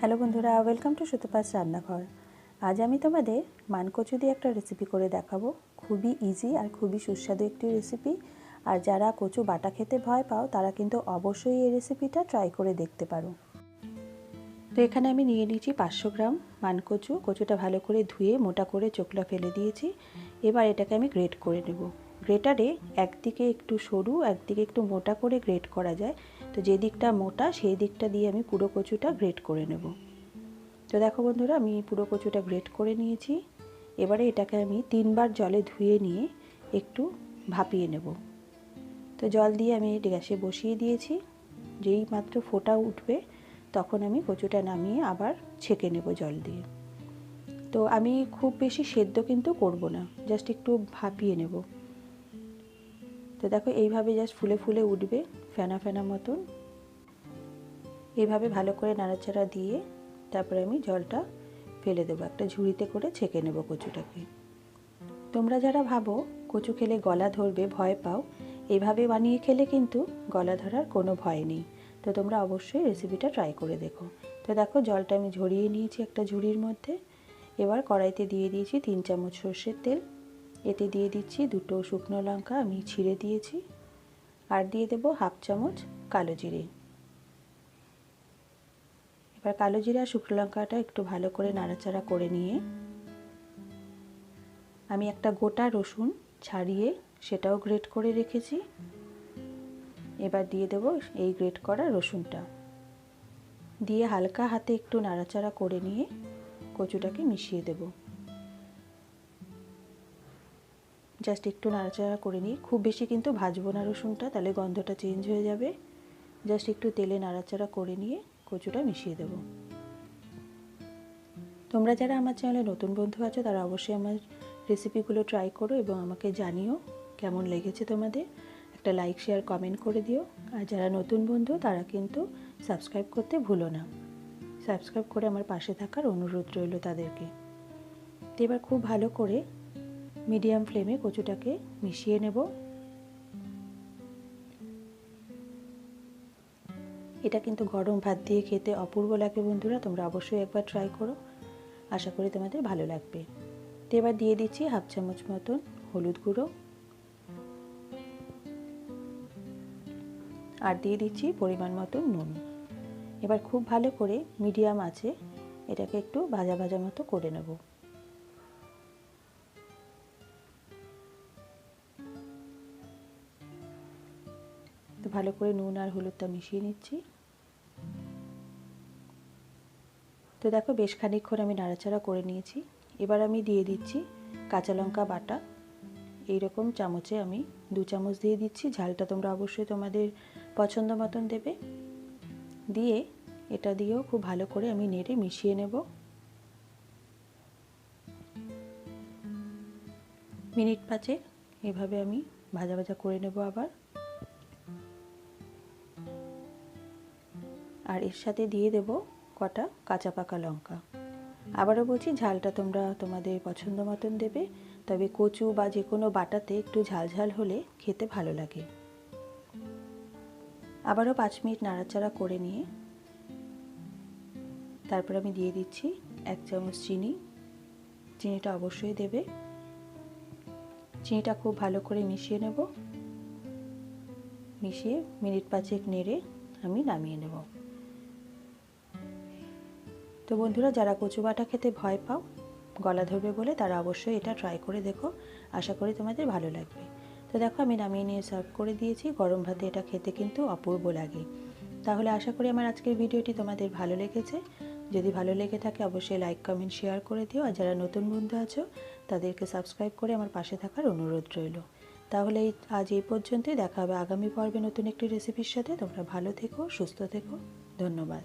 Hello বন্ধুরা, welcome to Sutapa's রান্নাঘর। আজ আমি তোমাদের মানকচু দিয়ে একটা রেসিপি করে দেখাবো। খুবই ইজি আর খুবই সুস্বাদু একটি রেসিপি। আর যারা কচু বাটা খেতে ভয় পাও তারা কিন্তু অবশ্যই এই রেসিপিটা ট্রাই করে দেখতে পারো। তো এখানে আমি নিয়ে নিয়েছি 500 গ্রাম মানকচু। কচুটা ভালো করে ধুয়ে মোটা করে চোখলা ফেলে দিয়েছি। এবার এটাকে আমি গ্রেট করে নেব। গ্রেটারে একদিকে একটু সরু একদিকে একটু মোটা করে গ্রেট করা যায়। তো যে দিকটা মোটা সেই দিকটা দিয়ে আমি পুরো কচুটা গ্রেট করে নেব। তো দেখো বন্ধুরা, আমি পুরো কচুটা গ্রেট করে নিয়েছি। এবারে এটাকে আমি 3বার জলে ধুয়ে নিয়ে একটু ভাপিয়ে নেব। তো জল দিয়ে আমি গ্যাসে বসিয়ে দিয়েছি। যেই মাত্র ফোঁটা উঠবে তখন আমি কচুটা নামিয়ে আবার ছেঁকে নেব জল দিয়ে। তো আমি খুব বেশি সেদ্ধ কিন্তু করব না, জাস্ট একটু ভাপিয়ে নেব। তো দেখো এইভাবে জাস্ট ফুলে ফুলে উঠবে ফেনা ফেনা মতন। এইভাবে ভালো করে নাড়াচাড়া দিয়ে তারপরে আমি জলটা ফেলে দেবো, একটা ঝুড়িতে করে ছেঁকে নেব কচুটাকে। তোমরা যারা ভাবো কচু খেলে গলা ধরবে, ভয় পাও, এইভাবে বানিয়ে খেলে কিন্তু গলা ধরার কোনো ভয় নেই। তো তোমরা অবশ্যই রেসিপিটা ট্রাই করে দেখো। তো দেখো জলটা আমি ঝরিয়ে নিয়েছি একটা ঝুড়ির মধ্যে। এবার কড়াইতে দিয়ে দিয়েছি 3 চামচ সর্ষের তেল। এতে দিয়ে দিচ্ছি 2টো শুকনো লঙ্কা আমি ছিঁড়ে দিয়েছি। আর দিয়ে দেবো 1/2 চামচ কালো জিরে। এবার কালো জিরা আর শুকনো লঙ্কাটা একটু ভালো করে নাড়াচাড়া করে নিয়ে আমি একটা গোটা রসুন ছাড়িয়ে সেটাও গ্রেট করে রেখেছি। এবার দিয়ে দেব এই গ্রেট করা রসুনটা, দিয়ে হালকা হাতে একটু নাড়াচাড়া করে নিয়ে কচুটাকে মিশিয়ে দেব। জাস্ট একটু নাড়াচাড়া করে নিয়ে, খুব বেশি কিন্তু ভাজবো না রসুনটা, তাহলে গন্ধটা চেঞ্জ হয়ে যাবে। জাস্ট একটু তেলে নাড়াচাড়া করে নিয়ে কচুটা মিশিয়ে দেব। তোমরা যারা আমার চ্যানেলে নতুন বন্ধু আছো তারা অবশ্যই আমার রেসিপিগুলো ট্রাই করো এবং আমাকে জানিও কেমন লেগেছে তোমাদের। একটা লাইক শেয়ার কমেন্ট করে দিও। আর যারা নতুন বন্ধু তারা কিন্তু সাবস্ক্রাইব করতে ভুলো না। সাবস্ক্রাইব করে আমার পাশে থাকার অনুরোধ রইল তাদেরকে। তো এবার খুব ভালো করে মিডিয়াম ফ্লেমে কচুটাকে মিশিয়ে নেব। এটা কিন্তু গরম ভাত দিয়ে খেতে অপূর্ব লাগে বন্ধুরা, তোমরা অবশ্যই একবার ট্রাই করো। আশা করি তোমাদের ভালো লাগবে। তো এবার দিয়ে দিচ্ছি 1/2 চামচ মতন হলুদ গুঁড়ো আর দিয়ে দিচ্ছি পরিমাণ মতন নুন। এবার খুব ভালো করে মিডিয়াম আঁচে এটাকে একটু ভাজা ভাজা মতো করে নেব। তো ভালো করে নুন আর হলুদটা মিশিয়ে নিচ্ছি। তো দেখো বেশ খানিকক্ষণ আমি নাড়াচাড়া করে নিয়েছি। এবার আমি দিয়ে দিচ্ছি কাঁচা লঙ্কা বাটা। এইরকম চামচে আমি 2 চামচ দিয়ে দিচ্ছি। ঝালটা তোমরা অবশ্যই তোমাদের পছন্দ মতন দেবে। দিয়ে এটা দিয়েও খুব ভালো করে আমি নেড়ে মিশিয়ে নেব। মিনিট 5 এভাবে আমি ভাজা ভাজা করে নেব আবার। আর এর সাথে দিয়ে দেব কটা কাঁচা পাকা লঙ্কা। আবারও বলছি, ঝালটা তোমরা তোমাদের পছন্দ মতন দেবে, তবে কচু বা যে কোনো বাটাতে একটু ঝাল ঝাল হলে খেতে ভালো লাগে। আবারও 5 মিনিট নাড়াচাড়া করে নিয়ে তারপর আমি দিয়ে দিচ্ছি 1 চামচ চিনি। চিনিটা অবশ্যই দেবে। চিনিটা খুব ভালো করে মিশিয়ে নেব। মিশিয়ে মিনিট 5 নেড়ে আমি নামিয়ে নেব। তো বন্ধুরা, যারা কচু বাটা খেতে ভয় পাও, গলা ধরবে বলে, তারা অবশ্যই এটা ট্রাই করে দেখো। আশা করি তোমাদের ভালো লাগবে। তো দেখো আমি নামিয়ে নিয়ে সার্ভ করে দিয়েছি। গরম ভাতে এটা খেতে কিন্তু অপূর্ব লাগে। তাহলে আশা করি আমার আজকের ভিডিওটি তোমাদের ভালো লেগেছে। যদি ভালো লেগে থাকে অবশ্যই লাইক কমেন্ট শেয়ার করে দিও। আর যারা নতুন বন্ধু আছো তাদেরকে সাবস্ক্রাইব করে আমার পাশে থাকার অনুরোধ রইল। তাহলে আজ এই পর্যন্তই। দেখা হবে আগামী পর্বে নতুন একটি রেসিপির সাথে। তোমরা ভালো থেকো, সুস্থ থেকো। ধন্যবাদ।